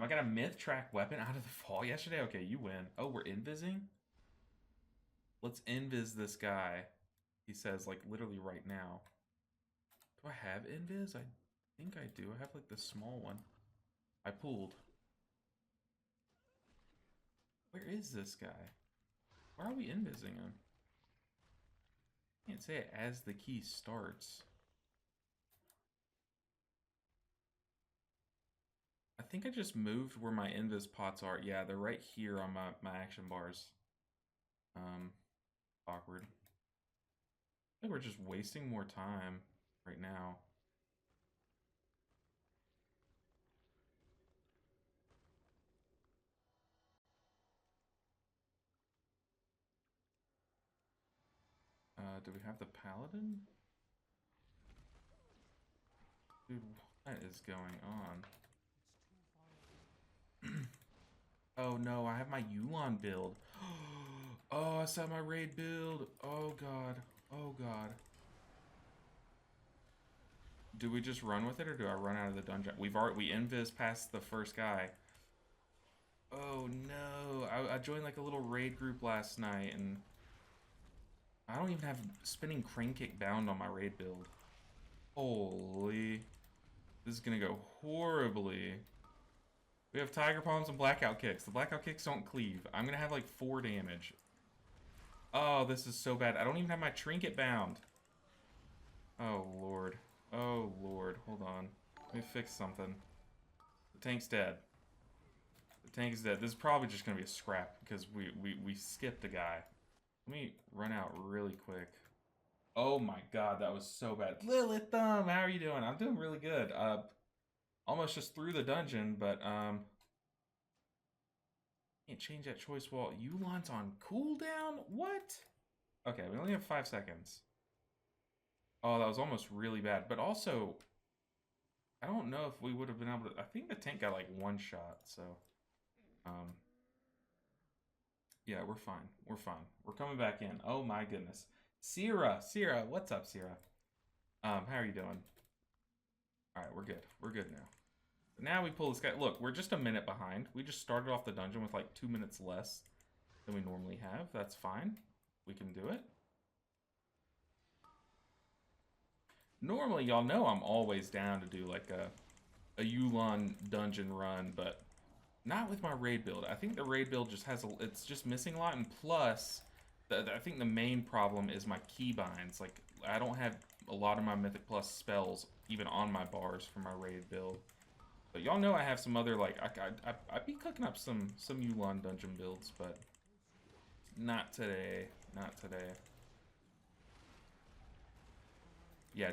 I got a myth track weapon out of the fall yesterday. Okay, you win. Oh, we're invising? Let's invis this guy. He says, like, literally right now. Do I have invis? I think I do. I have, like, the small one. I pulled. Where is this guy? Why are we invising him? I can't say it as the key starts. I think I just moved where my invis pots are. Yeah, they're right here on my action bars. Awkward. I think we're just wasting more time right now. Do we have the paladin? Dude, what is going on? Oh no, I have my Yulon build. Oh, I saw my raid build. Oh god. Oh god. Do we just run with it or do I run out of the dungeon? We invis past the first guy. Oh no. I joined like a little raid group last night and I don't even have spinning crane kick bound on my raid build. Holy. This is gonna go horribly. We have Tiger Palms and Blackout Kicks. The Blackout Kicks don't cleave. I'm gonna have like 4 damage. Oh, this is so bad. I don't even have my trinket bound. Oh, Lord. Oh, Lord. Hold on. Let me fix something. The tank's dead. The tank is dead. This is probably just gonna be a scrap because we skipped a guy. Let me run out really quick. Oh my god, that was so bad. Lilith Thumb, how are you doing? I'm doing really good. Almost just through the dungeon, but can't change that choice while Yulon's on cooldown? What? Okay, we only have 5 seconds. Oh, that was almost really bad. But also, I don't know if we would have been able to... I think the tank got like 1 shot, so... yeah, we're fine. We're fine. We're coming back in. Oh my goodness. Sierra, what's up, Sierra? How are you doing? Alright, we're good. We're good now. Now we pull this guy. Look, we're just a minute behind. We just started off the dungeon with like 2 minutes less than we normally have. That's fine. We can do it. Normally, y'all know I'm always down to do like a Yulon dungeon run, but not with my raid build. I think the raid build just has it's just missing a lot, and plus, I think the main problem is my keybinds. Like, I don't have a lot of my Mythic Plus spells even on my bars for my raid build. But y'all know I have some other, like, I'd be cooking up some Yulon dungeon builds, but not today. Not today. Yeah,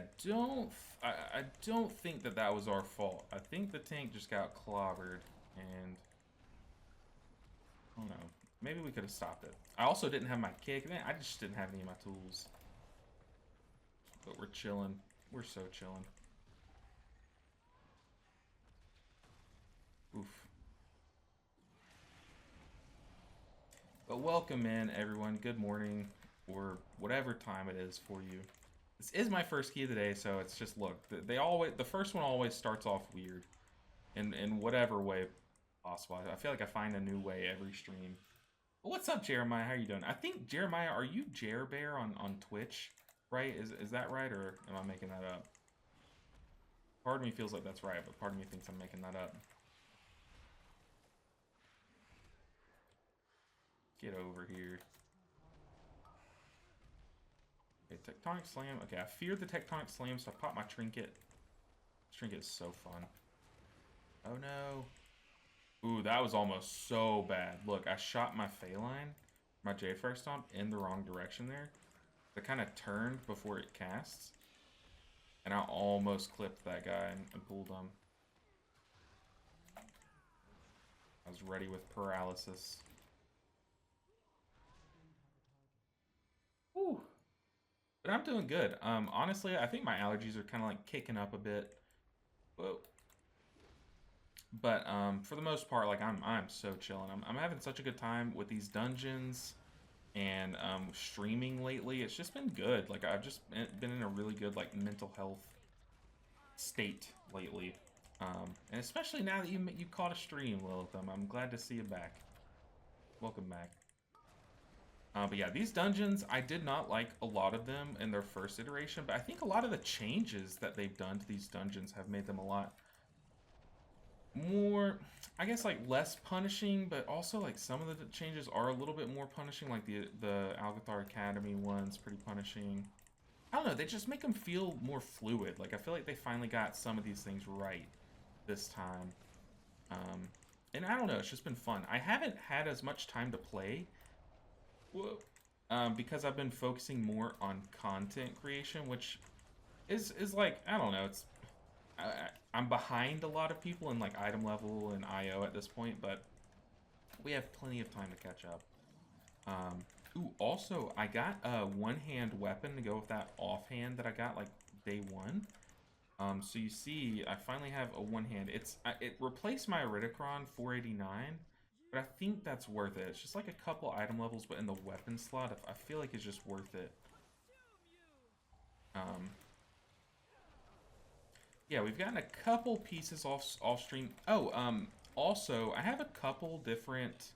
I don't think that was our fault. I think the tank just got clobbered, and I don't know. Maybe we could have stopped it. I also didn't have my kick. Man, I just didn't have any of my tools. But we're chilling. We're so chilling. Oof. But welcome in, everyone. Good morning, or whatever time it is for you. This is my first key of the day, so it's just, look, the first one always starts off weird. In whatever way possible. I feel like I find a new way every stream. What's up, Jeremiah? How are you doing? I think, Jeremiah, are you Jerbear on Twitch? Right? Is that right, or am I making that up? Part of me feels like that's right, but part of me thinks I'm making that up. Get over here. Okay, Tectonic Slam. Okay, I feared the Tectonic Slam, so I popped my Trinket. This Trinket is so fun. Oh no. Ooh, that was almost so bad. Look, I shot my Phaline, my J-Fire Stomp, in the wrong direction there. It kind of turned before it casts. And I almost clipped that guy and pulled him. I was ready with paralysis. Whew. But I'm doing good. Honestly, I think my allergies are kind of like kicking up a bit. Whoa. But for the most part, like I'm so chilling. I'm having such a good time with these dungeons and streaming lately. It's just been good. Like I've just been in a really good like mental health state lately. And especially now that you caught a stream, Lilith, I'm glad to see you back. Welcome back. But yeah, these dungeons, I did not like a lot of them in their first iteration, but I think a lot of the changes that they've done to these dungeons have made them a lot more, I guess, like less punishing, but also like some of the changes are a little bit more punishing, like the Algathar Academy one's pretty punishing. I don't know, they just make them feel more fluid. Like, I feel like they finally got some of these things right this time. And I don't know, it's just been fun. I haven't had as much time to play, because I've been focusing more on content creation, which is like, I don't know, it's I'm behind a lot of people in like item level and IO at this point, but we have plenty of time to catch up. Ooh, also, I got a one-hand weapon to go with that offhand that I got like day one. So you see, I finally have a one-hand. It replaced my Iridicron 489, but I think that's worth it. It's just like a couple item levels, but in the weapon slot, I feel like it's just worth it. Yeah, we've gotten a couple pieces off stream. Oh, also, I have a couple different,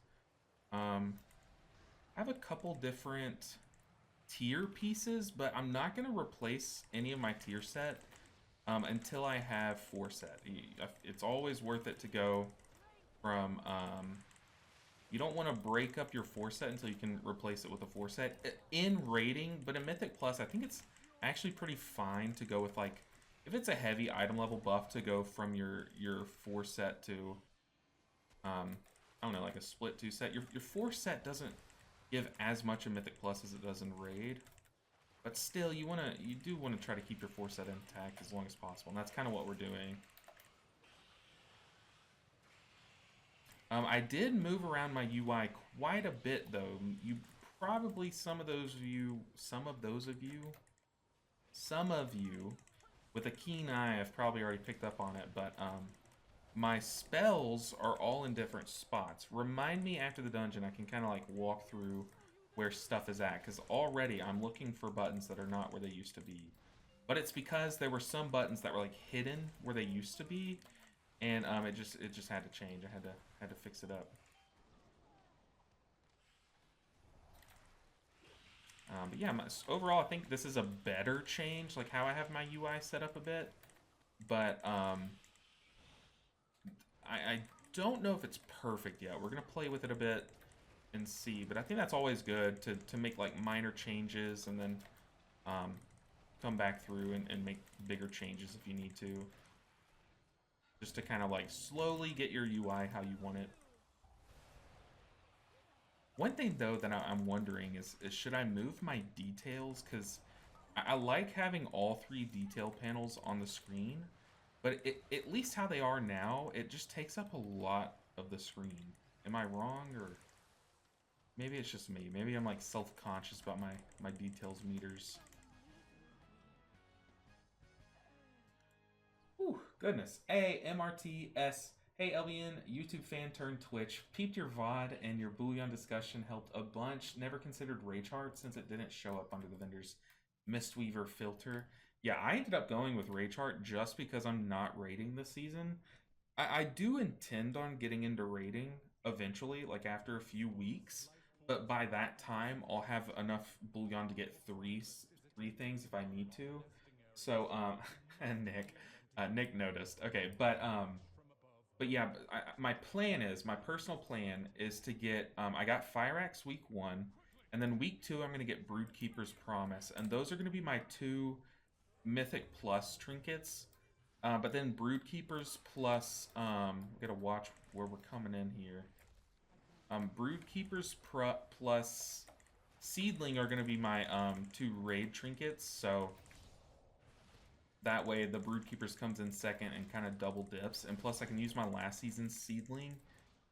tier pieces, but I'm not gonna replace any of my tier set until I have 4 set. It's always worth it to go from, you don't want to break up your 4 set until you can replace it with a 4 set in rating, but in Mythic Plus, I think it's actually pretty fine to go with, like, if it's a heavy item level buff, to go from your 4 set to, I don't know, like a split 2 set. Your 4 set doesn't give as much in Mythic Plus as it does in Raid, but still, you do want to try to keep your 4 set intact as long as possible, and that's kind of what we're doing. I did move around my UI quite a bit, though. You probably, some of you with a keen eye have probably already picked up on it, but my spells are all in different spots. Remind me after the dungeon, I can kind of like walk through where stuff is at, because already I'm looking for buttons that are not where they used to be. But it's because there were some buttons that were like hidden where they used to be, and it just had to change. I had to fix it up. But yeah, overall, I think this is a better change, like how I have my UI set up a bit. But I don't know if it's perfect yet. We're gonna play with it a bit and see. But I think that's always good to make like minor changes and then come back through and make bigger changes if you need to. Just to kind of like slowly get your UI how you want it. One thing though that I'm wondering is should I move my details? Because I like having all 3 detail panels on the screen, but at least how they are now, it just takes up a lot of the screen. Am I wrong, or maybe it's just me? Maybe I'm like self-conscious about my details meters. Whew, goodness. Hey, MRTS. Hey, LBN, YouTube fan turned Twitch. Peeped your VOD and your Bouillon discussion helped a bunch. Never considered Raychart since it didn't show up under the vendor's MISTWEAVER filter. Yeah, I ended up going with Raychart just because I'm not raiding this season. I do intend on getting into raiding eventually, like after a few weeks. But by that time, I'll have enough Bouillon to get three things if I need to. So, and Nick noticed. Okay, but yeah, my personal plan is to get, I got Fire Axe week 1, and then week 2 I'm going to get Broodkeeper's Promise, and those are going to be my 2 Mythic Plus trinkets. But then Broodkeepers plus, gotta watch where we're coming in here. Broodkeepers plus Seedling are gonna be my 2 raid trinkets, so that way the Broodkeepers comes in second and kind of double dips, and plus I can use my last season's Seedling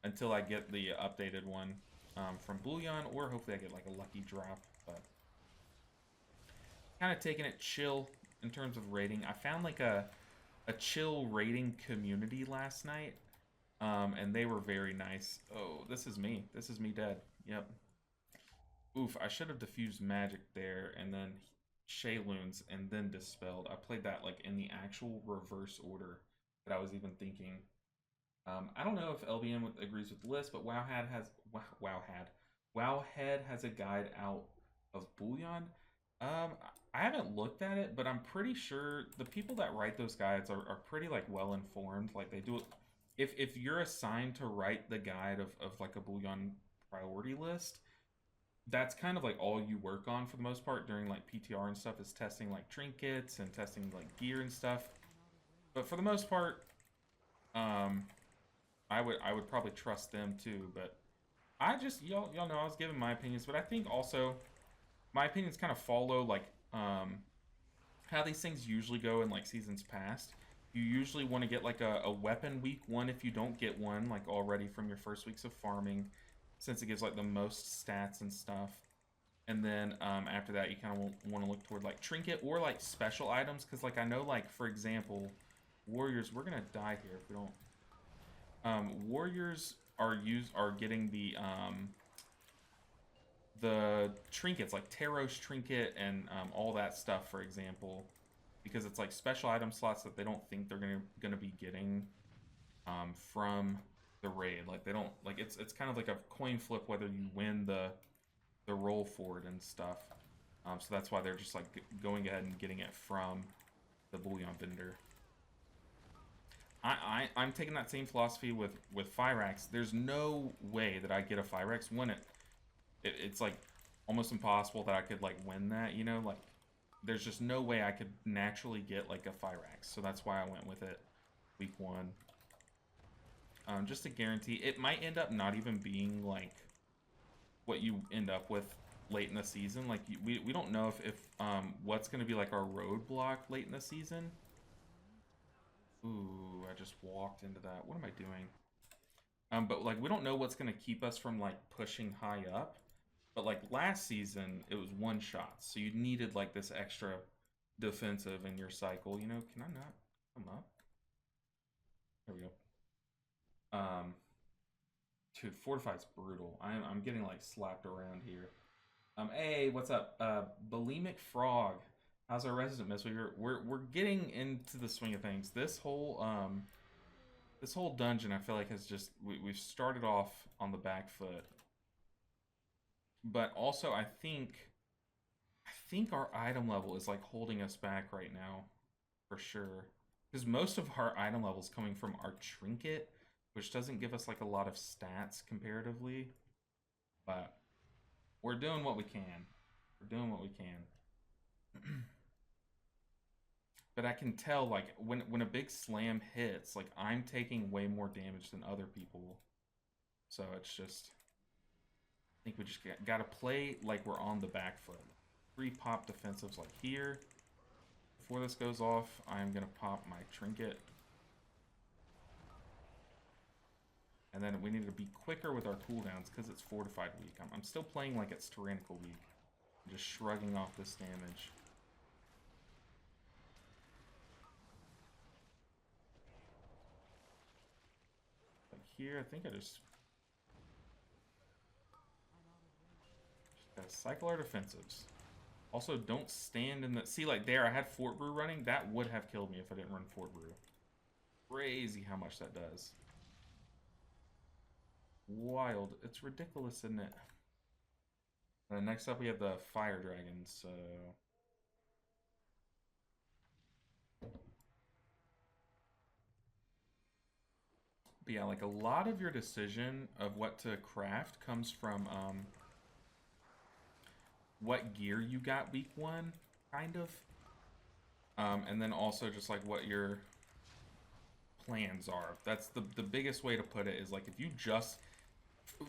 until I get the updated one from Bouillon, or hopefully I get like a lucky drop. But kind of taking it chill in terms of raiding. I found like a chill raiding community last night, and they were very nice. Oh, this is me dead. Yep. Oof, I should have diffused magic there and then Shayloons and then dispelled. I played that like in the actual reverse order that I was even thinking. I don't know if LBM agrees with the list, but Wowhead has a guide out of Bullion. Um, I haven't looked at it, but I'm pretty sure the people that write those guides are pretty like well informed. Like they do it. If you're assigned to write the guide of like a Bullion priority list, that's kind of like all you work on for the most part during like PTR and stuff is testing like trinkets and testing like gear and stuff. But for the most part, um, I would probably trust them too. But I just y'all know I was giving my opinions, but I think also my opinions kind of follow like how these things usually go in like seasons past. You usually want to get like a weapon week one if you don't get one like already from your first weeks of farming, since it gives like the most stats and stuff. And then after that, you kind of want to look toward like trinket or like special items, because like I know like for example, warriors, we're gonna die here if we don't. Warriors are getting the trinkets like Taros trinket and all that stuff, for example, because it's like special item slots that they don't think they're gonna be getting from the raid. Like they don't like it's kind of like a coin flip whether you win the roll for it and stuff. So that's why they're just like going ahead and getting it from the bullion vendor. I'm taking that same philosophy with Fyrax. There's no way that I get a Fyrax when it's like almost impossible that I could like win that, you know, like there's just no way I could naturally get like a Fyrax. So that's why I went with it week one. Just to guarantee, it might end up not even being like what you end up with late in the season. Like we don't know if what's going to be like our roadblock late in the season. Ooh, I just walked into that. What am I doing? But like we don't know what's going to keep us from like pushing high up. But like last season, it was one shot, so you needed like this extra defensive in your cycle. You know, can I not come up? There we go. Dude, Fortify's brutal. I'm getting like slapped around here. Hey, what's up? Bulimic Frog. How's our resident Mistweaver? We're getting into the swing of things. This whole dungeon I feel like has just we've started off on the back foot. But also I think our item level is like holding us back right now for sure. Because most of our item level is coming from our trinket, which doesn't give us like a lot of stats comparatively. But we're doing what we can. We're doing what we can. But I can tell, like, when a big slam hits, like, I'm taking way more damage than other people. So it's just... I think we just gotta play like we're on the back foot. 3 pop defensives like here. Before this goes off, I'm gonna pop my trinket. And then we need to be quicker with our cooldowns because it's fortified week. I'm still playing like it's tyrannical week. I'm just shrugging off this damage. Like here, I think I just gotta cycle our defensives. Also, don't stand in the... See, like there, I had Fort Brew running. That would have killed me if I didn't run Fort Brew. Crazy how much that does. Wild. It's ridiculous, isn't it? And then next up, we have the Fire Dragons, so... But yeah, like a lot of your decision of what to craft comes from what gear you got week one, kind of. And then also just like what your plans are. That's the biggest way to put it is like if you just...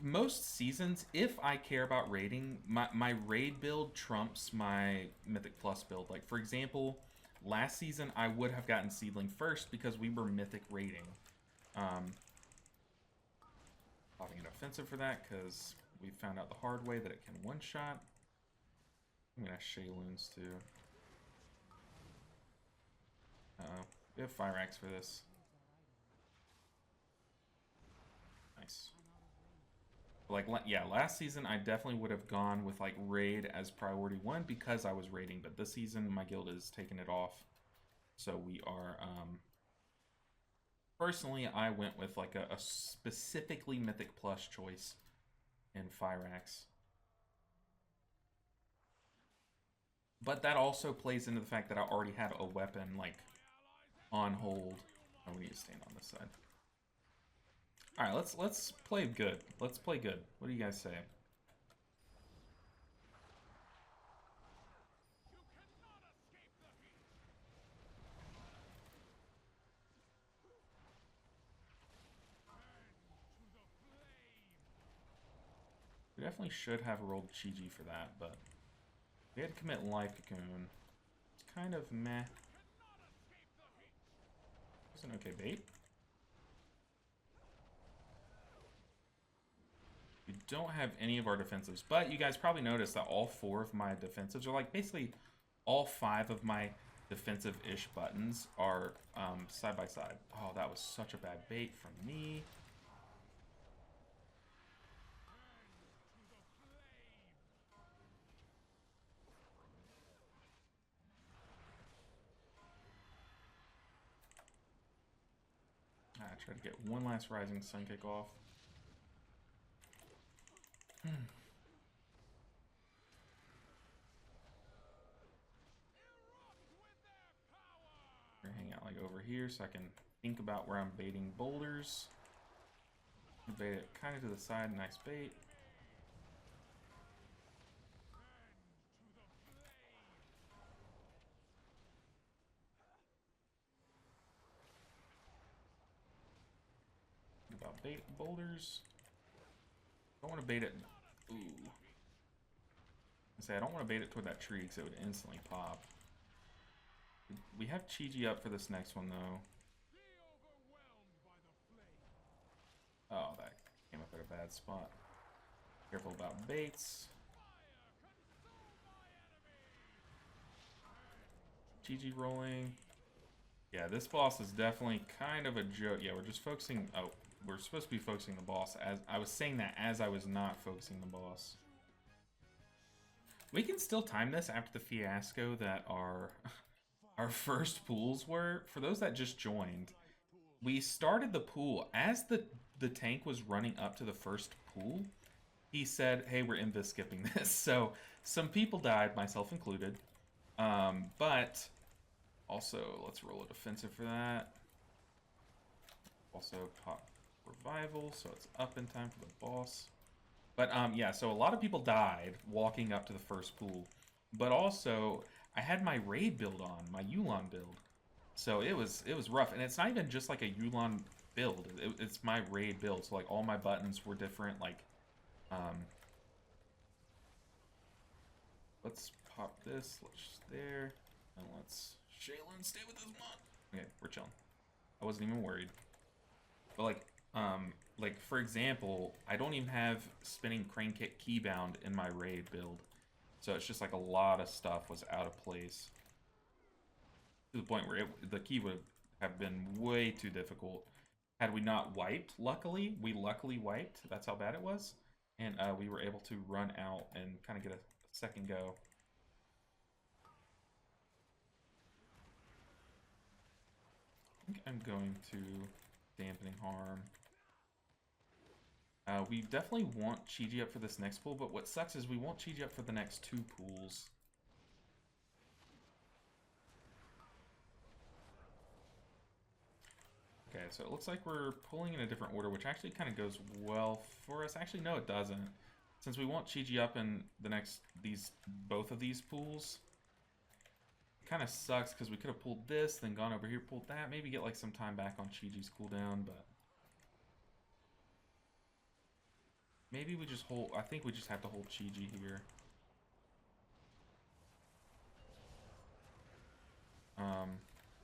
Most seasons, if I care about raiding, my raid build trumps my Mythic Plus build. Like for example, last season I would have gotten Seedling first because we were Mythic raiding. Popping an offensive for that because we found out the hard way that it can one-shot. I'm gonna Shayloons too. Uh-oh. We have Fyrax for this. Nice. Like, yeah, last season I definitely would have gone with like raid as priority 1 because I was raiding, but this season my guild is taking it off. So we are Personally, I went with like a specifically Mythic Plus choice in Fyrax. But that also plays into the fact that I already had a weapon, like, on hold. Oh, we need to stand on this side. Alright, let's play good. Let's play good. What do you guys say? We definitely should have rolled Chi-Ji for that, but we had to commit Life Cocoon. It's kind of meh. It's an okay bait. We don't have any of our defensives, but you guys probably noticed that all 4 of my defensives are like basically all 5 of my defensive-ish buttons are side by side. Oh, that was such a bad bait from me. I try to get one last Rising Sun kick off. Hang out like over here so I can think about where I'm baiting boulders. Bait it kind of to the side, nice bait. Think about bait boulders. Don't want to bait it. Ooh. I don't want to bait it toward that tree because it would instantly pop. We have Chi-Ji up for this next one though. Oh, that came up at a bad spot. Careful about baits. Chi-Ji rolling. Yeah, this boss is definitely kind of a joke. Yeah, we're just focusing. Oh, we're supposed to be focusing the boss. As I was saying that as I was not focusing the boss. We can still time this after the fiasco that our first pools were. For those that just joined, we started the pool as the tank was running up to the first pool. He said, "Hey, we're invis skipping this." So some people died, myself included. But also, let's roll a defensive for that. Also pop revival, so it's up in time for the boss. But yeah, so a lot of people died walking up to the first pool. But also, I had my raid build on, my Yu'lon build. So it was rough. And it's not even just like a Yu'lon build. It's my raid build. So like all my buttons were different. Like, let's pop this. Let's there. And let's Shaylin stay with his mom. Okay, we're chilling. I wasn't even worried. But like for example, I don't even have spinning crane kick keybound in my raid build. So it's just like a lot of stuff was out of place. To the point where the key would have been way too difficult. Had we not wiped, luckily, we luckily wiped. That's how bad it was. And we were able to run out and kind of get a second go. I think I'm going to dampening harm. We definitely want Chi-Ji up for this next pool, but what sucks is we want Chi-Ji up for the next 2 pools. Okay, so it looks like we're pulling in a different order, which actually kind of goes well for us. Actually, no, it doesn't. Since we want Chi-Ji up in the next, both of these pools, it kind of sucks because we could have pulled this, then gone over here, pulled that, maybe get like some time back on Chi-Ji's cooldown, but maybe we just hold. I think we just have to hold Chi-Ji here.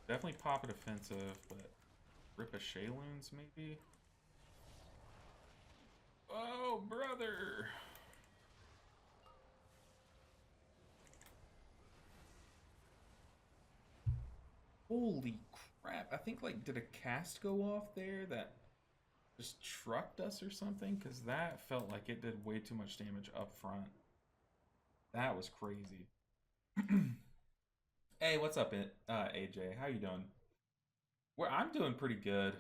Definitely pop a defensive, but rip a Shayloons maybe. Oh, brother! Holy crap! I think like did a cast go off there that just trucked us or something? Because that felt like it did way too much damage up front. That was crazy. Hey, what's up, AJ? How you doing? I'm doing pretty good.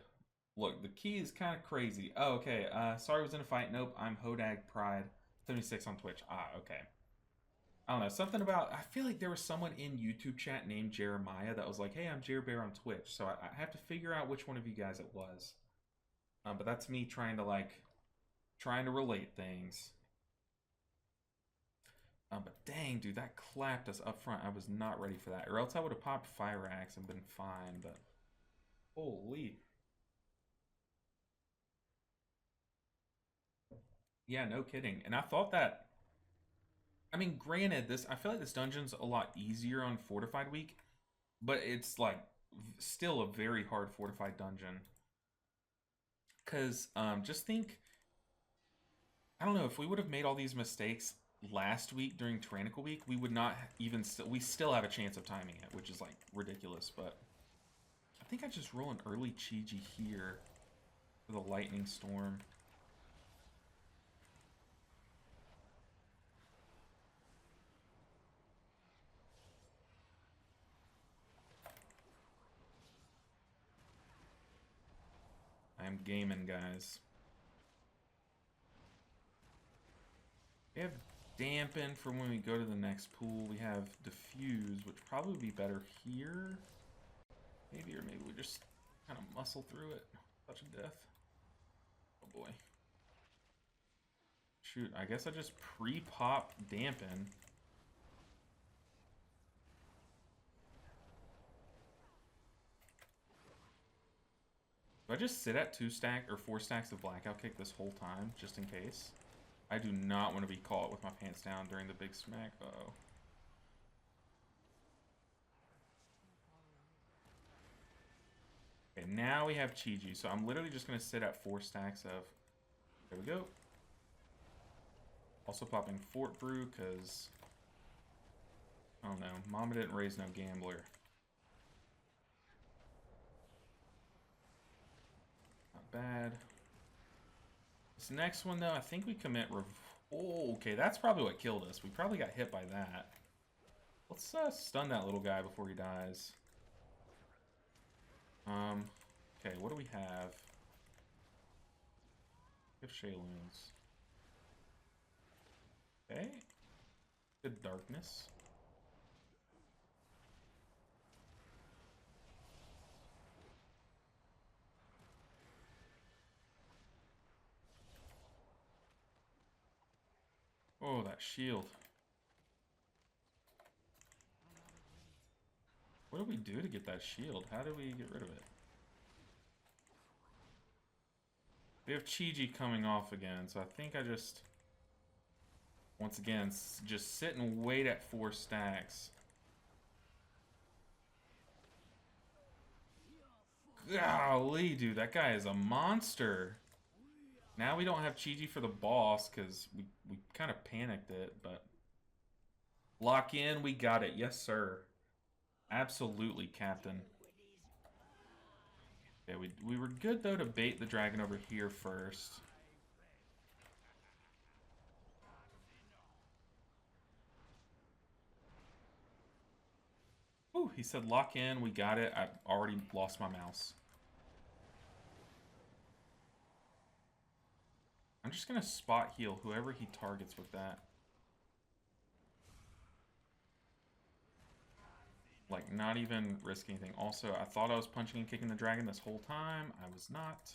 Look, the key is kind of crazy. Oh, okay. Sorry, was in a fight. Nope, I'm Hodag Pride 76 on Twitch. Ah, okay. I don't know, something about, I feel like there was someone in YouTube chat named Jeremiah that was like, hey, I'm Jerbear on Twitch, so I have to figure out which one of you guys it was. But that's me trying to relate things. But dang, dude, that clapped us up front. I was not ready for that, or else I would have popped Fire Axe and been fine, but holy. Yeah, no kidding. And I thought that, I mean, granted, I feel like this dungeon's a lot easier on Fortified Week, but it's like still a very hard fortified dungeon. Because just think, I don't know, if we would have made all these mistakes last week during Tyrannical Week, we would not even, we still have a chance of timing it, which is like ridiculous. But I think I just roll an early Chi-Ji here for the Lightning Storm. I am gaming, guys. We have Dampen for when we go to the next pool. We have Diffuse, which probably would be better here. Maybe, or maybe we just kind of muscle through it. Touch of death. Oh boy. Shoot, I guess I just pre-pop Dampen. Do I just sit at 2 stack or 4 stacks of Blackout Kick this whole time, just in case? I do not want to be caught with my pants down during the big smack. Uh-oh. Okay, now we have Chi-Ji, so I'm literally just going to sit at 4 stacks of... There we go. Also popping Fort Brew, because... I don't know, Mama didn't raise no gambler. Not bad. This next one, though, I think we commit... Oh, okay, that's probably what killed us. We probably got hit by that. Let's stun that little guy before he dies. Okay, what do we have? We have Shayloons. Okay. Good darkness. Oh, that shield. What do we do to get that shield? How do we get rid of it? We have Chi-Ji coming off again, so I think I just... Once again, just sit and wait at 4 stacks. Golly, dude, that guy is a monster. Now we don't have Chi-Ji for the boss, because we kind of panicked it, but... Lock in, we got it. Yes, sir. Absolutely, Captain. Okay, we were good, though, to bait the dragon over here first. Ooh, he said lock in, we got it. I already lost my mouse. I'm just going to spot heal whoever he targets with that. Like, not even risk anything. Also, I thought I was punching and kicking the dragon this whole time. I was not.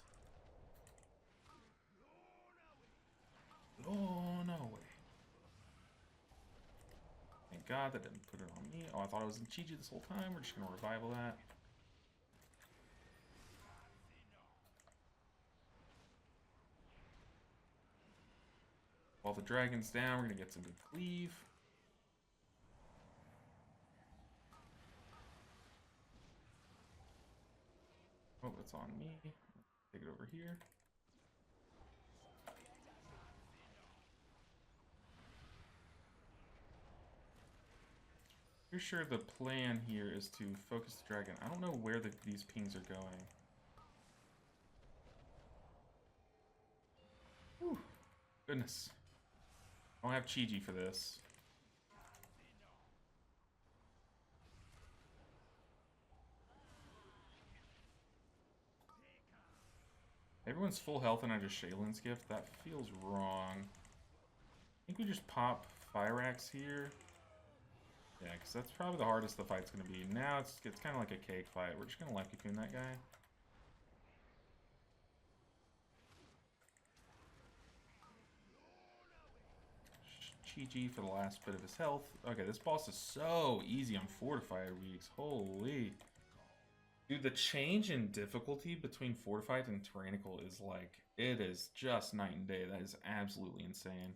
Oh, no way. Thank God that didn't put it on me. Oh, I thought I was in Chi-Ji this whole time. We're just going to revival that. While the dragon's down, we're going to get some good cleave. Oh, it's on me. Take it over here. Pretty sure the plan here is to focus the dragon. I don't know where these pings are going. Whew. Goodness. I don't have Chi-Ji for this. Everyone's full health and I just Shaylin's gift? That feels wrong. I think we just pop Fire Axe here. Yeah, because that's probably the hardest the fight's going to be. Now it's kind of like a cake fight. We're just going to Lucky Coon that guy. Chi-Chi for the last bit of his health. Okay, this boss is so easy on Fortified weeks. Holy. Dude, the change in difficulty between Fortified and Tyrannical is like, it is just night and day. That is absolutely insane.